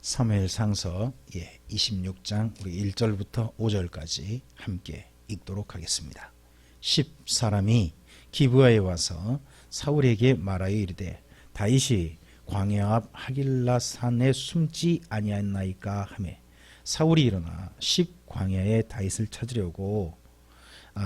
사무엘상서 26장 우리 1절부터 5절까지 함께 읽도록 하겠습니다. 10사람이 기브아에 와서 사울에게 말하여 이르되 다윗이 광야 앞 하길라 산에 숨지 아니하였나이까 하매 사울이 일어나 10광야에 다윗을 찾으려고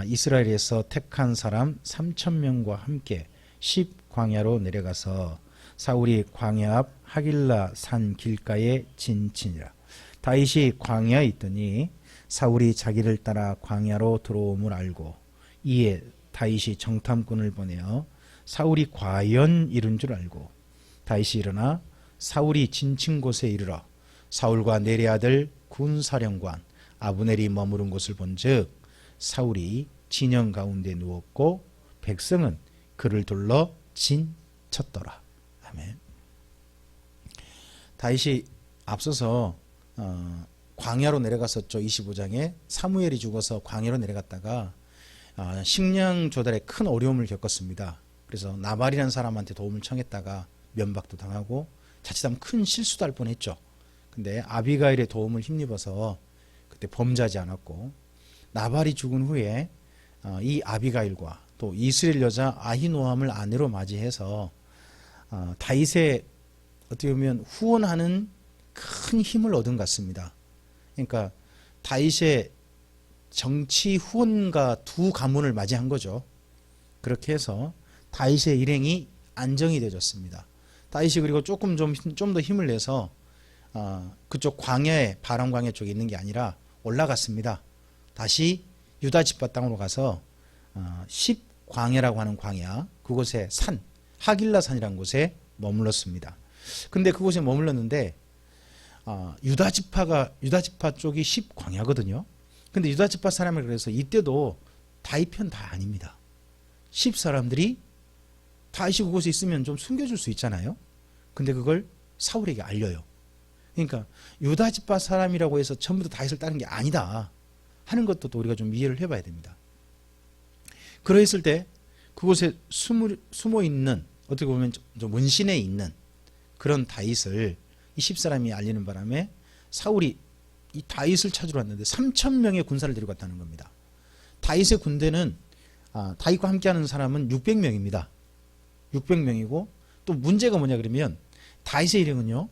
이스라엘에서 택한 사람 3,000명과 함께 10광야로 내려가서 사울이 광야 앞 하길라 산 길가에 진치니라. 다윗이 광야에 있더니 사울이 자기를 따라 광야로 들어옴을 알고 이에 다윗이 정탐꾼을 보내어 사울이 과연 이른 줄 알고 다윗이 일어나 사울이 진친 곳에 이르러 사울과 내리 아들 군사령관 아브넬이 머무른 곳을 본즉 사울이 진영 가운데 누웠고 백성은 그를 둘러 진쳤더라. 아멘. 다윗이 앞서서 광야로 내려갔었죠. 25장에 사무엘이 죽어서 광야로 내려갔다가 식량 조달에 큰 어려움을 겪었습니다. 그래서 나발이라는 사람한테 도움을 청했다가 면박도 당하고 자칫하면 큰 실수도 할 뻔했죠. 근데 아비가일의 도움을 힘입어서 그때 범죄하지 않았고 나발이 죽은 후에 이 아비가일과 또 이스라엘 여자 아히노함을 아내로 맞이해서 다윗의 어떻게 보면 후원하는 큰 힘을 얻은 것 같습니다. 그러니까 다윗의 정치 후원가 두 가문을 맞이한 거죠. 그렇게 해서 다윗의 일행이 안정이 되어졌습니다. 다윗이 그리고 조금 좀 더 힘을 내서 그쪽 광야에 바람 광야 쪽에 있는 게 아니라 올라갔습니다. 다시 유다 지파 땅으로 가서 10광야라고 하는 광야 그곳에 산 하길라 산이라는 곳에 머물렀습니다. 근데 그곳에 머물렀는데 유다 지파 쪽이 10광야거든요. 근데 유다 지파 사람을 그래서 이때도 다윗 편 다 아닙니다. 10사람들이 다윗이 그곳에 있으면 좀 숨겨줄 수 있잖아요. 근데 그걸 사울에게 알려요. 그러니까 유다 지파 사람이라고 해서 전부 다 다윗을 따른 게 아니다 하는 것도 또 우리가 좀 이해를 해봐야 됩니다. 그러했을 때 그곳에 숨어 있는 어떻게 보면 좀 문신에 있는 그런 다윗을 이 10사람이 알리는 바람에 사울이 이 다윗을 찾으러 왔는데 3,000명의 군사를 데리고 왔다는 겁니다. 다윗의 군대는 다윗과 함께하는 사람은 600명입니다. 600명이고 또 문제가 뭐냐 그러면 다윗의 일행은요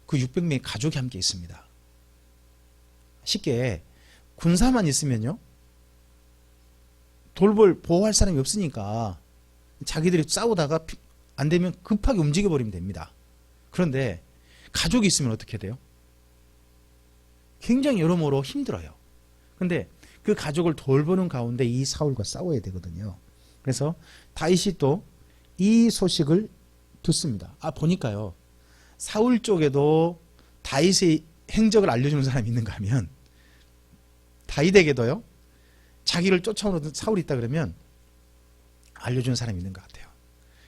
그 600명의 가족이 함께 있습니다. 쉽게 군사만 있으면요 보호할 사람이 없으니까 자기들이 싸우다가 안 되면 급하게 움직여 버리면 됩니다. 그런데 가족이 있으면 어떻게 돼요? 굉장히 여러모로 힘들어요. 그런데 그 가족을 돌보는 가운데 이 사울과 싸워야 되거든요. 그래서 다윗이 또 이 소식을 듣습니다. 보니까요 사울 쪽에도 다윗의 행적을 알려주는 사람이 있는가 하면 다윗에게도요 자기를 쫓아오는 사울이 있다 그러면 알려주는 사람이 있는 것 같아요.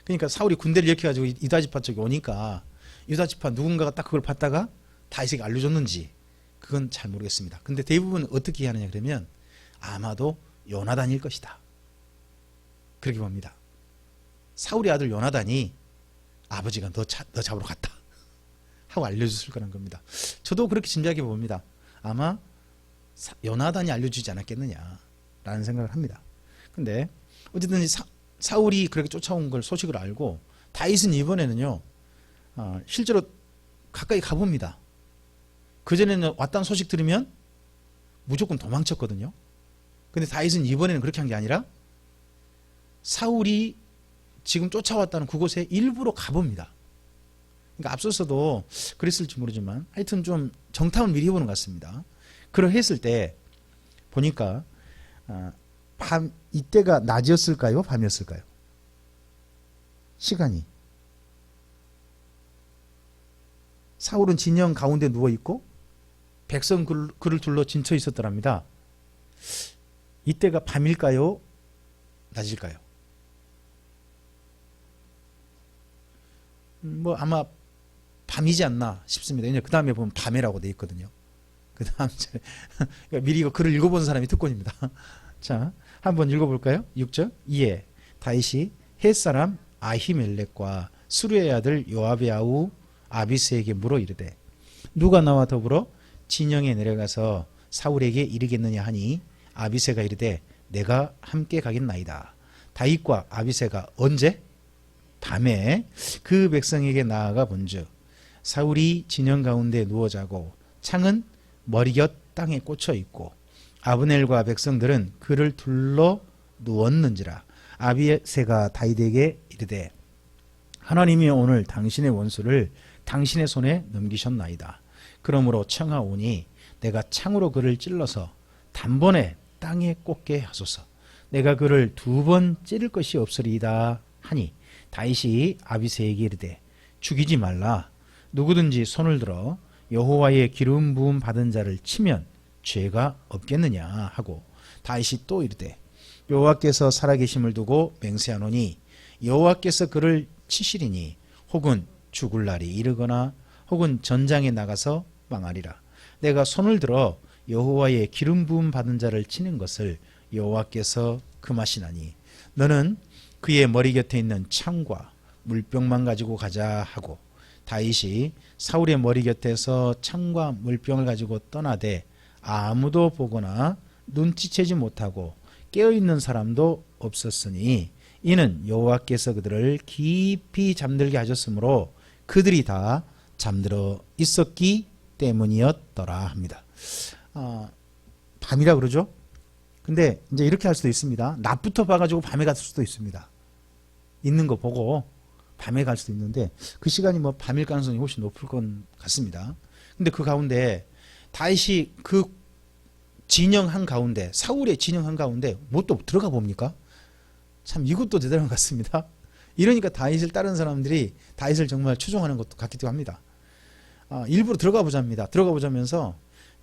그러니까 사울이 군대를 일으켜가지고 유다지파 쪽에 오니까 유다지파 누군가가 딱 그걸 봤다가 다윗에게 알려줬는지 그건 잘 모르겠습니다. 근데 대부분 어떻게 하느냐 그러면 아마도 요나단일 것이다 그렇게 봅니다. 사울의 아들 요나단이 아버지가 너 잡으러 갔다 하고 알려줬을 거란 겁니다. 저도 그렇게 짐작해 봅니다. 아마 요나단이 알려주지 않았겠느냐라는 생각을 합니다. 근데 어쨌든 사울이 그렇게 쫓아온 걸 소식을 알고 다윗은 이번에는요 실제로 가까이 가봅니다. 그전에는 왔다는 소식 들으면 무조건 도망쳤거든요. 근데 다윗은 이번에는 그렇게 한 게 아니라 사울이 지금 쫓아왔다는 그곳에 일부러 가봅니다. 그러니까 앞서서도 그랬을지 모르지만 하여튼 좀 정탐을 미리 해보는 것 같습니다. 그러했을 때 보니까 이때가 낮이었을까요? 밤이었을까요? 시간이 사울은 진영 가운데 누워있고 백성 그를 둘러 진쳐 있었더랍니다. 이때가 밤일까요? 낮일까요? 아마 밤이지 않나 싶습니다. 왜냐하면 그 다음에 보면 밤에라고 돼 있거든요. 그 다음 미리 이거 글을 읽어본 사람이 특권입니다. 자, 한번 읽어볼까요? 6절. 이에 다윗이 헷사람 아히멜렉과 수르의 아들 요압의 아우 아비스에게 물어 이르되 누가 나와 더불어 진영에 내려가서 사울에게 이르겠느냐 하니 아비새가 이르되 내가 함께 가겠나이다. 다윗과 아비새가 언제? 밤에 그 백성에게 나아가 본즉 사울이 진영 가운데 누워 자고 창은 머리곁 땅에 꽂혀 있고 아브넬과 백성들은 그를 둘러 누웠는지라. 아비새가 다윗에게 이르되 하나님이 오늘 당신의 원수를 당신의 손에 넘기셨나이다. 그러므로 청하오니 내가 창으로 그를 찔러서 단번에 땅에 꽂게 하소서. 내가 그를 2번 찌를 것이 없으리이다 하니 다윗이 아비새에게 이르되 죽이지 말라. 누구든지 손을 들어 여호와의 기름 부음 받은 자를 치면 죄가 없겠느냐 하고 다윗이 또 이르되 여호와께서 살아계심을 두고 맹세하노니 여호와께서 그를 치시리니 혹은 죽을 날이 이르거나 혹은 전장에 나가서 망하리라. 내가 손을 들어 여호와의 기름 부음 받은 자를 치는 것을 여호와께서 금하시나니 너는 그의 머리 곁에 있는 창과 물병만 가지고 가자 하고 다윗이 사울의 머리 곁에서 창과 물병을 가지고 떠나되 아무도 보거나 눈치채지 못하고 깨어있는 사람도 없었으니 이는 여호와께서 그들을 깊이 잠들게 하셨으므로 그들이 다 잠들어 있었기 때문이었더라 합니다. 밤이라 그러죠. 근데 이제 이렇게 할 수도 있습니다. 낮부터 봐가지고 밤에 갔을 수도 있습니다. 있는 거 보고 밤에 갈 수도 있는데 그 시간이 뭐 밤일 가능성이 훨씬 높을 것 같습니다. 근데 그 가운데 다윗이 그 진영 한가운데 사울의 진영 한가운데 뭐 또 들어가 봅니까? 참 이것도 대단한 것 같습니다. 이러니까 다윗을 따르는 사람들이 다윗을 정말 추종하는 것도 같기도 합니다. 일부러 들어가 보자입니다. 들어가 보자면서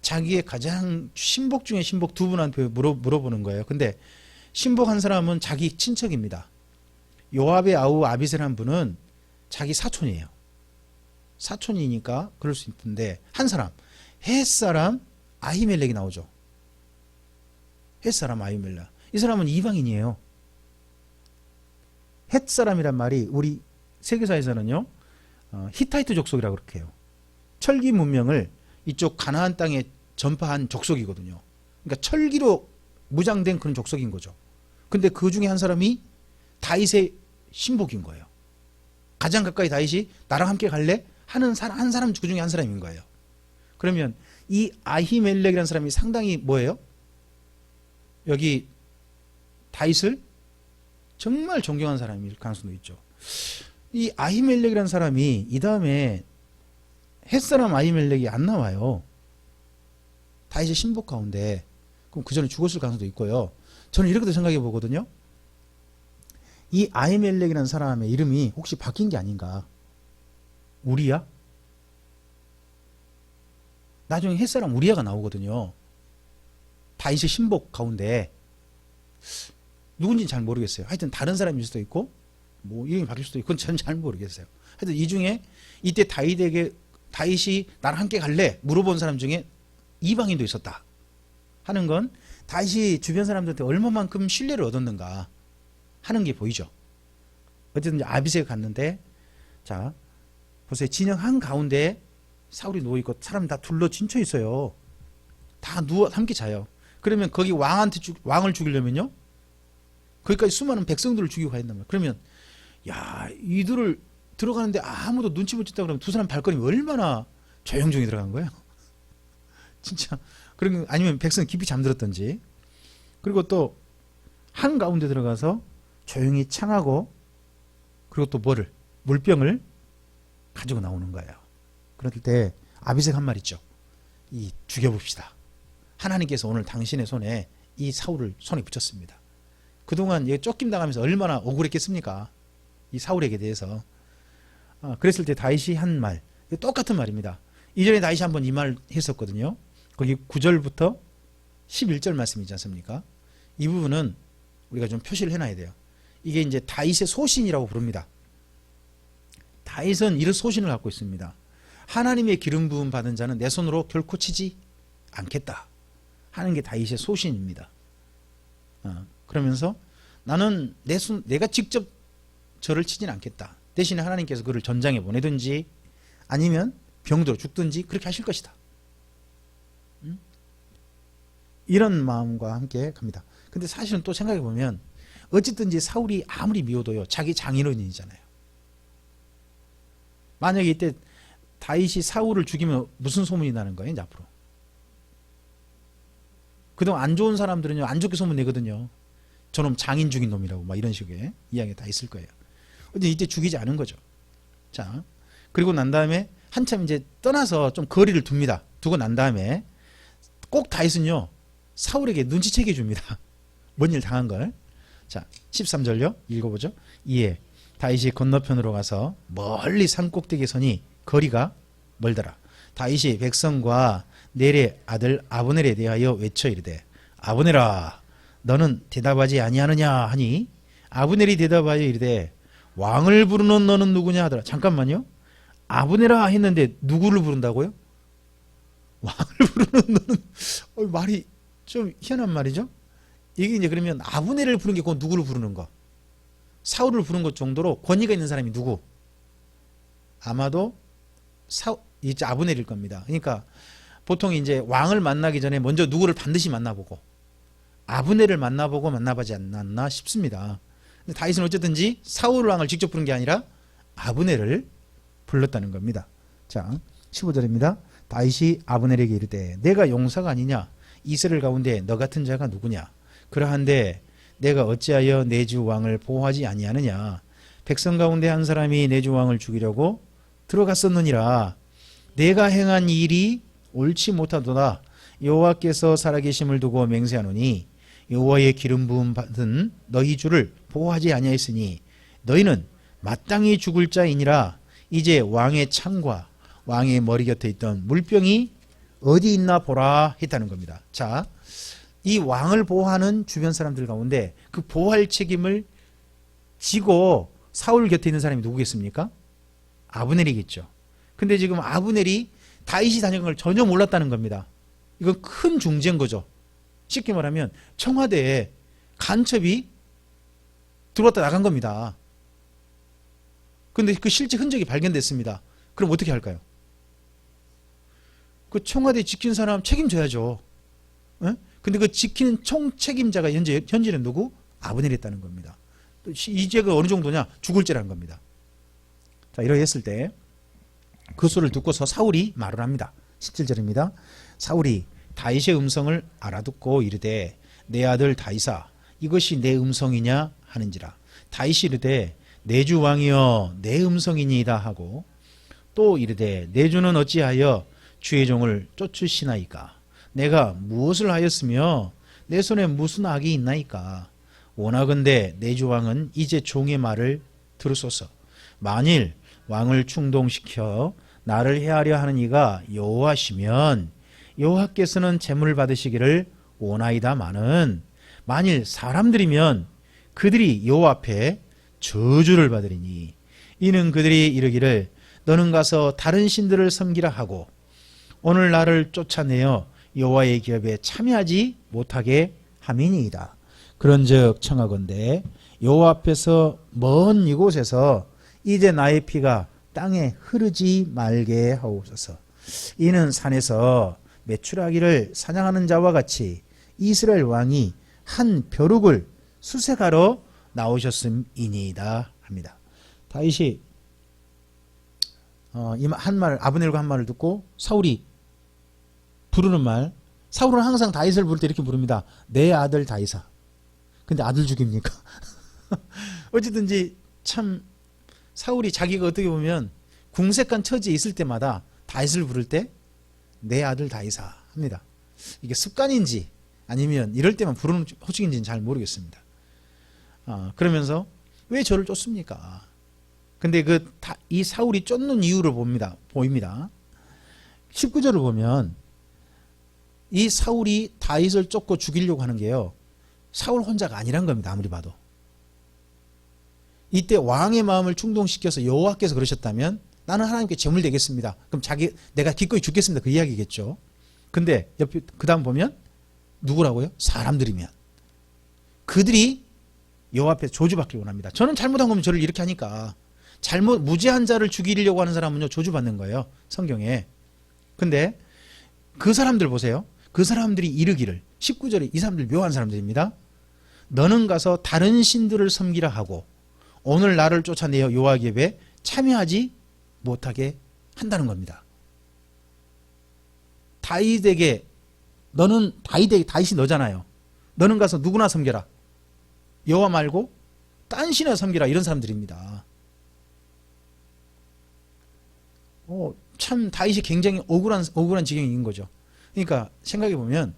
자기의 가장 신복 중에 신복 2분한테 물어보는 거예요. 근데 신복 한 사람은 자기 친척입니다. 요압의 아우 아비새라는 분은 자기 사촌이에요. 사촌이니까 그럴 수 있는데 한 사람 헷사람 아히멜렉이 나오죠. 헷사람 아히멜렉. 이 사람은 이방인이에요. 헷사람이란 말이 우리 세계사에서는요 히타이트 족속이라고 그렇게 해요. 철기 문명을 이쪽 가나안 땅에 전파한 족속이거든요. 그러니까 철기로 무장된 그런 족속인 거죠. 근데 그 중에 한 사람이 다윗의 신복인 거예요. 가장 가까이 다윗이 나랑 함께 갈래? 하는 한 사람 그 중에 한 사람인 거예요. 그러면 이 아히멜렉이라는 사람이 상당히 뭐예요? 여기 다윗을 정말 존경한 사람일 가능성도 있죠. 이 아히멜렉이라는 사람이 이 다음에 헷사람 아히멜렉이 안 나와요. 다윗의 신복 가운데. 그럼 그 전에 죽었을 가능성도 있고요. 저는 이렇게도 생각해 보거든요. 이 아히멜렉이라는 사람의 이름이 혹시 바뀐 게 아닌가? 우리야? 나중에 헷사람 우리야가 나오거든요. 다윗의 신복 가운데 누군지는 잘 모르겠어요. 하여튼 다른 사람일 수도 있고 뭐 이름이 바뀔 수도 있고 그건 저는 잘 모르겠어요. 하여튼 이 중에 이때 다윗이 나랑 함께 갈래? 물어본 사람 중에 이방인도 있었다 하는 건 다윗이 주변 사람들한테 얼마만큼 신뢰를 얻었는가 하는 게 보이죠. 어쨌든 아비새가 갔는데 자 보세요. 진영 한가운데 사울이 누워있고 사람 다 둘러 진쳐 있어요. 다 누워 함께 자요. 그러면 거기 왕을 죽이려면요 거기까지 수많은 백성들을 죽이고 가야 된단 말이에요. 그러면 야 이들을 들어가는데 아무도 눈치 못 챘다 그러면 두 사람 발걸음이 얼마나 조용조용히 들어간 거예요. 진짜 그런 아니면 백성 깊이 잠들었던지. 그리고 또 한가운데 들어가서 조용히 창하고 그리고 또 물병을 가지고 나오는 거예요. 그럴 때 아비색 한 말 있죠. 이 죽여봅시다. 하나님께서 오늘 당신의 손에 이 사울을 손에 붙였습니다. 그동안 쫓김 당하면서 얼마나 억울했겠습니까? 이 사울에게 대해서. 그랬을 때 다윗이 한 말, 똑같은 말입니다. 이전에 다윗이 한번 이 말 했었거든요. 거기 9절부터 11절 말씀이지 않습니까? 이 부분은 우리가 좀 표시를 해놔야 돼요. 이게 이제 다윗의 소신이라고 부릅니다. 다윗은 이런 소신을 갖고 있습니다. 하나님의 기름 부음 받은 자는 내 손으로 결코 치지 않겠다 하는 게 다윗의 소신입니다. 그러면서 나는 내가 직접 저를 치진 않겠다. 대신에 하나님께서 그를 전장에 보내든지 아니면 병들어 죽든지 그렇게 하실 것이다. 이런 마음과 함께 갑니다. 근데 사실은 또 생각해 보면 어쨌든지 사울이 아무리 미워도요, 자기 장인어른이잖아요. 만약에 이때 다윗이 사울을 죽이면 무슨 소문이 나는 거예요, 이제 앞으로? 그동안 안 좋은 사람들은요, 안 좋게 소문 내거든요. 저놈 장인 죽인 놈이라고 막 이런 식의 이야기가 다 있을 거예요. 근데 이때 죽이지 않은 거죠. 자, 그리고 난 다음에 한참 이제 떠나서 좀 거리를 둡니다. 두고 난 다음에 꼭 다윗은요, 사울에게 눈치채게 줍니다. 뭔 일 당한 걸. 자, 13절요. 읽어보죠. 이에 다윗이 건너편으로 가서 멀리 산꼭대기에 서니 거리가 멀더라. 다윗이 백성과 넬의 아들 아브넬에 대하여 외쳐 이르되 아브넬아 너는 대답하지 아니하느냐 하니 아브넬이 대답하여 이르되 왕을 부르는 너는 누구냐 하더라. 잠깐만요. 아브넬아 했는데 누구를 부른다고요? 왕을 부르는 너는 말이 좀 희한한 말이죠. 이게 이제 그러면 아브넬을 부른 게 그건 누구를 부르는 거? 사울을 부른 것 정도로 권위가 있는 사람이 누구? 아마도 이제 아브넬일 겁니다. 그러니까 보통 이제 왕을 만나기 전에 먼저 누구를 반드시 만나보고 아브넬을 만나보고 만나보지 않았나 싶습니다. 근데 다윗은 어쨌든지 사울 왕을 직접 부른 게 아니라 아브넬을 불렀다는 겁니다. 자, 15절입니다. 다윗이 아브넬에게 이르되 내가 용사가 아니냐? 이스라엘 가운데 너 같은 자가 누구냐? 그러한데 내가 어찌하여 내 주 왕을 보호하지 아니하느냐? 백성 가운데 한 사람이 내 주 왕을 죽이려고 들어갔었느니라. 내가 행한 일이 옳지 못하도다. 여호와께서 살아계심을 두고 맹세하노니 여호와의 기름 부음 받은 너희 주를 보호하지 아니하였으니 너희는 마땅히 죽을 자이니라. 이제 왕의 창과 왕의 머리 곁에 있던 물병이 어디 있나 보라 했다는 겁니다. 자, 이 왕을 보호하는 주변 사람들 가운데 그 보호할 책임을 지고 사울 곁에 있는 사람이 누구겠습니까? 아브넬이겠죠. 근데 지금 아브넬이 다윗이 다녀간 걸 전혀 몰랐다는 겁니다. 이건 큰 중재인 거죠. 쉽게 말하면 청와대에 간첩이 들어왔다 나간 겁니다. 근데 그 실제 흔적이 발견됐습니다. 그럼 어떻게 할까요? 그 청와대 지킨 사람 책임져야죠. 에? 근데 그 지키는 총책임자가 현재는 누구? 아브넬이었다는 겁니다. 이 죄가 어느 정도냐? 죽을 죄라는 겁니다. 자, 이러했을 때 그 소리를 듣고서 사울이 말을 합니다. 17절입니다. 사울이 다윗의 음성을 알아듣고 이르되 내 아들 다윗아 이것이 내 음성이냐 하는지라. 다윗이 이르되 내 주 왕이여 내 음성이니이다 하고 또 이르되 내 주는 어찌하여 주의 종을 쫓으시나이까? 내가 무엇을 하였으며 내 손에 무슨 악이 있나이까? 원하건대 내 주 왕은 이제 종의 말을 들으소서. 만일 왕을 충동시켜 나를 해하려 하는 이가 여호와시면 여호와께서는 재물을 받으시기를 원하이다마는 만일 사람들이면 그들이 여호와 앞에 저주를 받으리니 이는 그들이 이르기를 너는 가서 다른 신들을 섬기라 하고 오늘 나를 쫓아내어 여호와의 기업에 참여하지 못하게 함이니이다. 그런즉 청하건대 여호와 앞에서 먼 이곳에서 이제 나의 피가 땅에 흐르지 말게 하옵소서. 이는 산에서 메추라기를 사냥하는 자와 같이 이스라엘 왕이 한 벼룩을 수색하러 나오셨음이니이다 합니다. 다윗이 한 말, 아브넬과 한 말을 듣고 사울이 부르는 말, 사울은 항상 다윗을 부를 때 이렇게 부릅니다. 내 아들 다윗아. 근데 아들 죽입니까? 어쨌든지 참 사울이 자기가 어떻게 보면 궁색한 처지에 있을 때마다 다윗을 부를 때 내 아들 다윗아 합니다. 이게 습관인지 아니면 이럴 때만 부르는 호칭인지는 잘 모르겠습니다. 그러면서 왜 저를 쫓습니까? 근데 이 사울이 쫓는 이유를 보입니다. 19절을 보면 이 사울이 다윗을 쫓고 죽이려고 하는 게요. 사울 혼자가 아니란 겁니다. 아무리 봐도. 이때 왕의 마음을 충동시켜서 여호와께서 그러셨다면 나는 하나님께 제물 되겠습니다. 그럼 내가 기꺼이 죽겠습니다. 그 이야기겠죠. 근데 옆에 그 다음 보면 누구라고요? 사람들이면. 그들이 여호와 앞에 조주받기를 원합니다. 저는 잘못한 거면 저를 이렇게 하니까 잘못 무죄한 자를 죽이려고 하는 사람은요 저주받는 거예요 성경에. 근데 그 사람들 보세요. 그 사람들이 이르기를 19절에 이 사람들 묘한 사람들입니다. 너는 가서 다른 신들을 섬기라 하고 오늘 나를 쫓아내어 여호와 예배에 참여하지 못하게 한다는 겁니다. 다윗에게 너는 다윗이 너잖아요. 너는 가서 누구나 섬겨라. 여호와 말고 딴 신을 섬기라. 이런 사람들입니다. 참 다윗이 굉장히 억울한 지경인 거죠. 그러니까 생각해 보면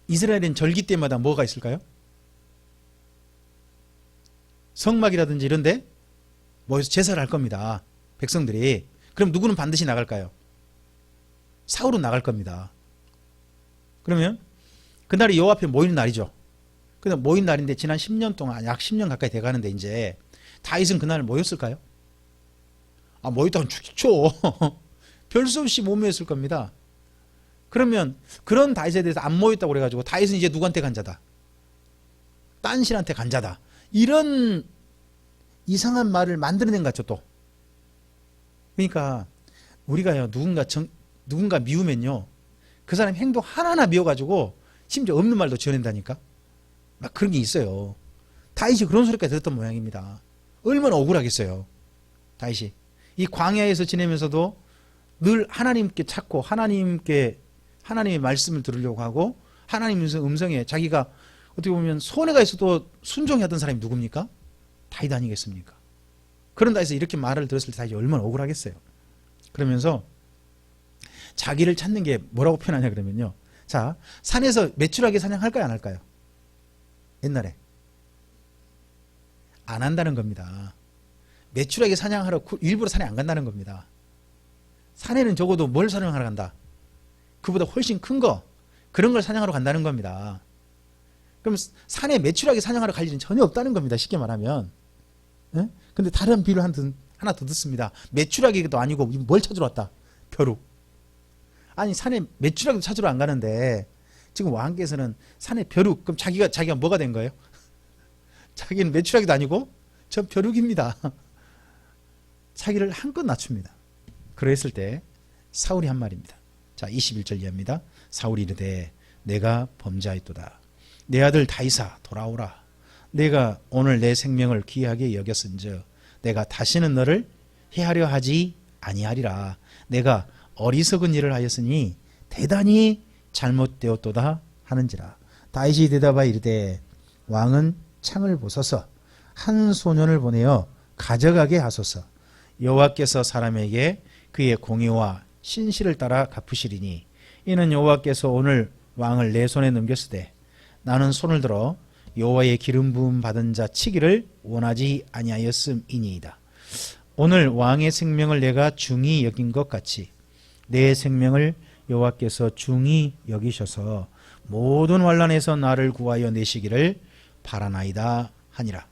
이스라엘은 절기 때마다 뭐가 있을까요? 성막이라든지 이런데 모여서 제사를 할 겁니다. 백성들이. 그럼 누구는 반드시 나갈까요? 사울은 나갈 겁니다. 그러면 그날이 여호와 앞에 모이는 날이죠. 그냥 모인 날인데 지난 10년 동안 약 10년 가까이 돼가는데 이제 다윗은 그날 모였을까요? 모였다고는 죽죠. 별 수 없이 못 모였을 겁니다. 그러면 그런 다윗에 대해서 안 모였다고 그래가지고 다윗은 이제 누구한테 간자다? 딴 신한테 간자다. 이런 이상한 말을 만들어낸 것 같죠 또. 그러니까 우리가요 누군가 미우면요 그 사람 행동 하나하나 미워가지고 심지어 없는 말도 지어낸다니까. 막 그런 게 있어요. 다윗이 그런 소리까지 들었던 모양입니다. 얼마나 억울하겠어요. 다윗이 이 광야에서 지내면서도 늘 하나님께 찾고 하나님의 말씀을 들으려고 하고 하나님의 음성에 자기가 어떻게 보면 손해가 있어도 순종하던 사람이 누굽니까? 다윗 아니겠습니까? 그런 다윗에서 이렇게 말을 들었을 때 다윗이 얼마나 억울하겠어요. 그러면서 자기를 찾는 게 뭐라고 표현하냐 그러면요. 자, 산에서 매출하게 사냥할까요 안 할까요? 옛날에 안 한다는 겁니다. 매출하게 사냥하러 일부러 산에 안 간다는 겁니다. 산에는 적어도 뭘 사냥하러 간다? 그보다 훨씬 큰 거, 그런 걸 사냥하러 간다는 겁니다. 그럼 산에 매출하게 사냥하러 갈 일은 전혀 없다는 겁니다. 쉽게 말하면. 예? 근데 다른 비유를 하나 더 듣습니다. 매출하기도 아니고 뭘 찾으러 왔다? 벼룩. 아니 산에 매출하기도 찾으러 안 가는데 지금 왕께서는 산에 벼룩. 그럼 자기가 뭐가 된 거예요? 자기는 매출하기도 아니고 저 벼룩입니다. 자기를 한껏 낮춥니다. 그랬을 때 사울이 한 말입니다. 자 21절 이하입니다. 사울이 이르되 내가 범죄하였도다. 내 아들 다윗아 돌아오라. 내가 오늘 내 생명을 귀하게 여겼은즉 내가 다시는 너를 해하려 하지 아니하리라. 내가 어리석은 일을 하였으니 대단히 잘못되었도다 하는지라. 다윗이 대답하여 이르되 왕은 창을 보소서 한 소년을 보내어 가져가게 하소서. 여호와께서 사람에게 그의 공의와 신실을 따라 갚으시리니 이는 여호와께서 오늘 왕을 내 손에 넘겼으되 나는 손을 들어 여호와의 기름 부음 받은 자 치기를 원하지 아니하였음이니이다. 오늘 왕의 생명을 내가 중히 여긴 것 같이 내 생명을 여호와께서 중히 여기셔서 모든 환난에서 나를 구하여 내시기를 바라나이다 하니라.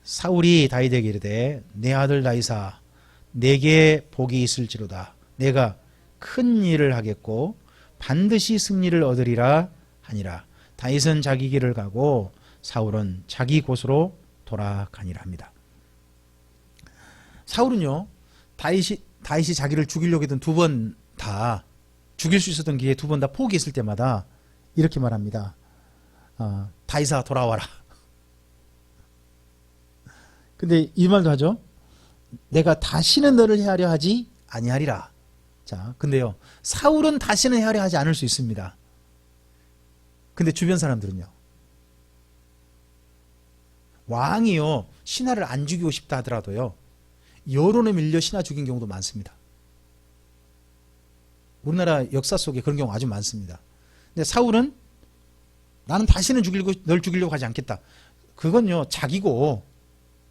사울이 다윗에게 이르되 내 아들 다윗아 내게 복이 있을지로다. 내가 큰 일을 하겠고 반드시 승리를 얻으리라 하니라. 다윗은 자기 길을 가고 사울은 자기 곳으로 돌아가니라 합니다. 사울은요 다윗이 자기를 죽이려고 했던 두 번 다 죽일 수 있었던 기회 두 번 다 포기했을 때마다 이렇게 말합니다. 다윗아 돌아와라. 근데 이 말도 하죠. 내가 다시는 너를 해하려 하지 아니하리라. 자, 근데요 사울은 다시는 해하려 하지 않을 수 있습니다. 근데 주변 사람들은요 왕이요 신하를 안 죽이고 싶다 하더라도요 여론에 밀려 신하 죽인 경우도 많습니다. 우리나라 역사 속에 그런 경우 아주 많습니다. 근데 사울은 나는 다시는 널 죽이려고 하지 않겠다. 그건요 자기고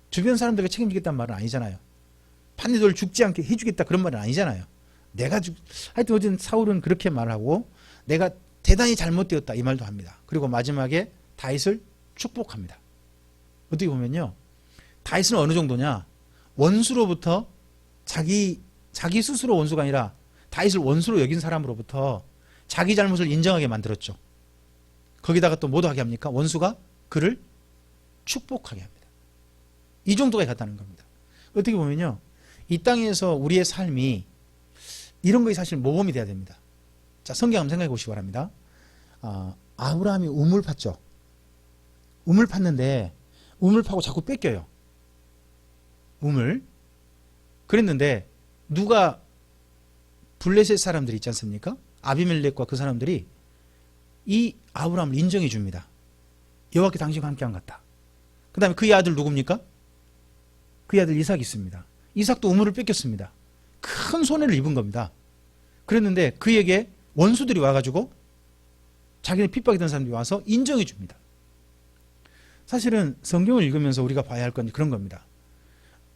주변 사람들에게 책임지겠다는 말은 아니잖아요. 반드시 널 죽지 않게 해주겠다 그런 말은 아니잖아요. 하여튼 어쨌든 사울은 그렇게 말하고 내가 대단히 잘못되었다 이 말도 합니다. 그리고 마지막에 다윗을 축복합니다. 어떻게 보면요 다윗은 어느 정도냐 원수로부터 자기 스스로 원수가 아니라 다윗을 원수로 여긴 사람으로부터 자기 잘못을 인정하게 만들었죠. 거기다가 또 뭐도 하게 합니까? 원수가 그를 축복하게 합니다. 이 정도가 갔다는 겁니다. 어떻게 보면요, 이 땅에서 우리의 삶이 이런 거에 사실 모범이 돼야 됩니다. 자, 성경 한번 생각해 보시기 바랍니다. 아브라함이 우물 팠죠. 우물 팠는데 우물 파고 자꾸 뺏겨요. 우물. 그랬는데 누가, 블레셋 사람들이 있지 않습니까? 아비멜렉과 그 사람들이 이 아브라함을 인정해 줍니다. 여호와께 당신과 함께한 것 같다. 그 다음에 그의 아들 누굽니까? 그의 아들 이삭이 있습니다. 이삭도 우물을 뺏겼습니다. 큰 손해를 입은 겁니다. 그랬는데 그에게 원수들이 와가지고, 자기네 핍박이던 사람들이 와서 인정해 줍니다. 사실은 성경을 읽으면서 우리가 봐야 할 건 그런 겁니다.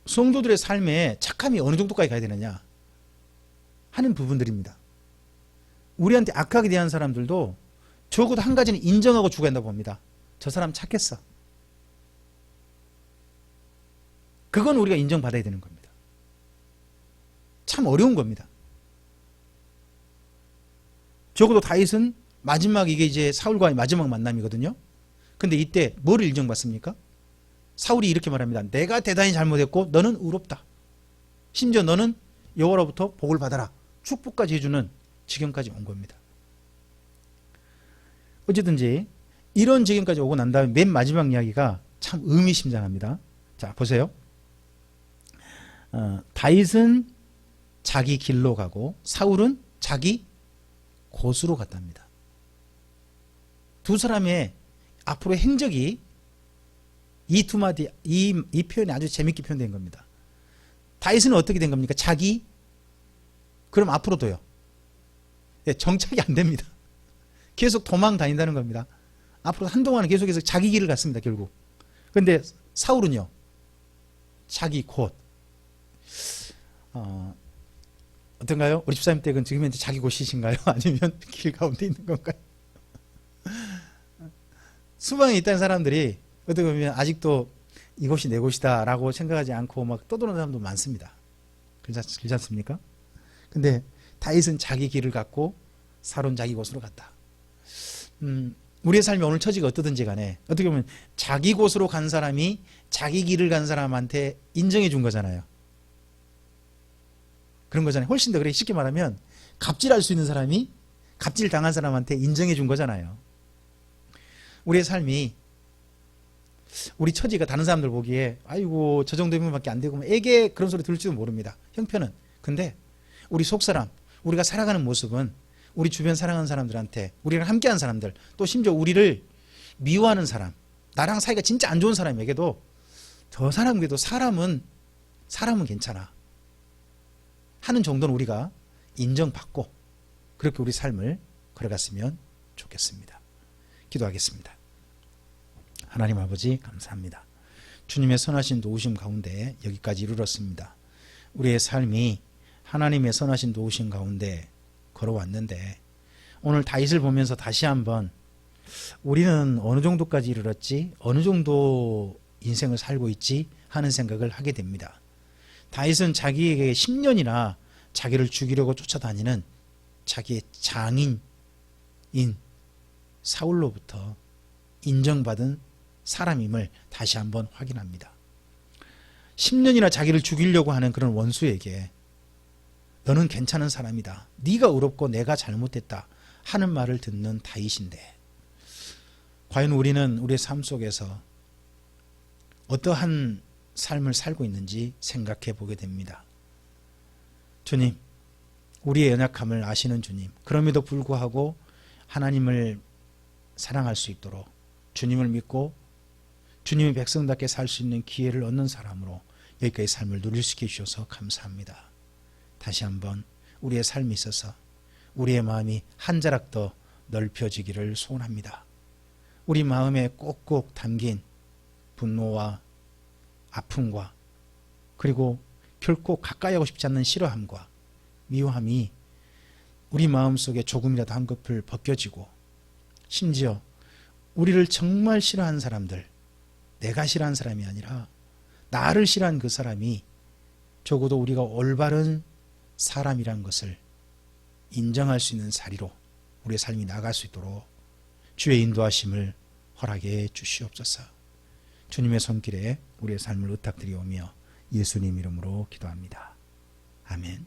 성도들의 삶에 착함이 어느 정도까지 가야 되느냐 하는 부분들입니다. 우리한테 악하게 대한 사람들도 적어도 한 가지는 인정하고 죽어야 한다고 봅니다. 저 사람 착했어. 그건 우리가 인정받아야 되는 겁니다. 참 어려운 겁니다. 적어도 다윗은 마지막, 이게 이제 사울과의 마지막 만남이거든요. 근데 이때 뭐를 인정받습니까? 사울이 이렇게 말합니다. 내가 대단히 잘못했고 너는 의롭다. 심지어 너는 여호와로부터 복을 받아라. 축복까지 해주는 지경까지 온 겁니다. 어쨌든지 이런 지경까지 오고 난 다음에 맨 마지막 이야기가 참 의미심장합니다. 자, 보세요. 다윗은 자기 길로 가고 사울은 자기 곳으로 갔답니다. 두 사람의 앞으로 행적이 이 두 마디, 이 표현이 아주 재밌게 표현된 겁니다. 다윗은 어떻게 된 겁니까? 자기, 그럼 앞으로도요. 네, 정착이 안 됩니다. 계속 도망 다닌다는 겁니다. 앞으로 한동안은 계속해서 자기 길을 갔습니다, 결국. 그런데 사울은요, 자기 곳. 어떤가요? 우리 집사님 댁은 지금 현재 자기 곳이신가요? 아니면 길 가운데 있는 건가요? 수방에 있다는 사람들이 어떻게 보면 아직도 이곳이 내 곳이다 라고 생각하지 않고 막 떠도는 사람도 많습니다. 그렇지 않습니까? 근데 다윗은 자기 길을 갔고 사울은 자기 곳으로 갔다. 우리의 삶이 오늘 처지가 어떠든지 간에 어떻게 보면 자기 곳으로 간 사람이 자기 길을 간 사람한테 인정해 준 거잖아요. 그런 거잖아요. 훨씬 더, 그래, 쉽게 말하면 갑질할 수 있는 사람이 갑질 당한 사람한테 인정해 준 거잖아요. 우리의 삶이, 우리 처지가 다른 사람들 보기에 아이고 저 정도면 밖에 안 되고 애게 그런 소리 들을지도 모릅니다. 형편은. 근데 우리 속사람, 우리가 살아가는 모습은 우리 주변 사랑하는 사람들한테, 우리랑 함께하는 사람들, 또 심지어 우리를 미워하는 사람, 나랑 사이가 진짜 안 좋은 사람에게도 저 사람 그래도 사람은 괜찮아 하는 정도는 우리가 인정받고 그렇게 우리 삶을 걸어갔으면 좋겠습니다. 기도하겠습니다. 하나님 아버지, 감사합니다. 주님의 선하신 도우심 가운데 여기까지 이르렀습니다. 우리의 삶이 하나님의 선하신 도우심 가운데 걸어왔는데 오늘 다윗을 보면서 다시 한번 우리는 어느 정도까지 이르렀지, 어느 정도 인생을 살고 있지 하는 생각을 하게 됩니다. 다윗은 자기에게 10년이나 자기를 죽이려고 쫓아다니는 자기의 장인인 사울로부터 인정받은 사람임을 다시 한번 확인합니다. 10년이나 자기를 죽이려고 하는 그런 원수에게 너는 괜찮은 사람이다, 네가 의롭고 내가 잘못했다 하는 말을 듣는 다윗인데, 과연 우리는 우리의 삶 속에서 어떠한 삶을 살고 있는지 생각해 보게 됩니다. 주님, 우리의 연약함을 아시는 주님, 그럼에도 불구하고 하나님을 사랑할 수 있도록 주님을 믿고 주님의 백성답게 살 수 있는 기회를 얻는 사람으로 여기까지 삶을 누릴 수 있게 해주셔서 감사합니다. 다시 한번 우리의 삶에 있어서 우리의 마음이 한 자락 더 넓혀지기를 소원합니다. 우리 마음에 꼭꼭 담긴 분노와 아픔과 그리고 결코 가까이 하고 싶지 않는 싫어함과 미워함이 우리 마음속에 조금이라도 한꺼풀 벗겨지고, 심지어 우리를 정말 싫어하는 사람들, 내가 싫어하는 사람이 아니라 나를 싫어하는 그 사람이 적어도 우리가 올바른 사람이란 것을 인정할 수 있는 자리로 우리의 삶이 나갈 수 있도록 주의 인도하심을 허락해 주시옵소서. 주님의 손길에 우리의 삶을 의탁드리오며 예수님 이름으로 기도합니다. 아멘.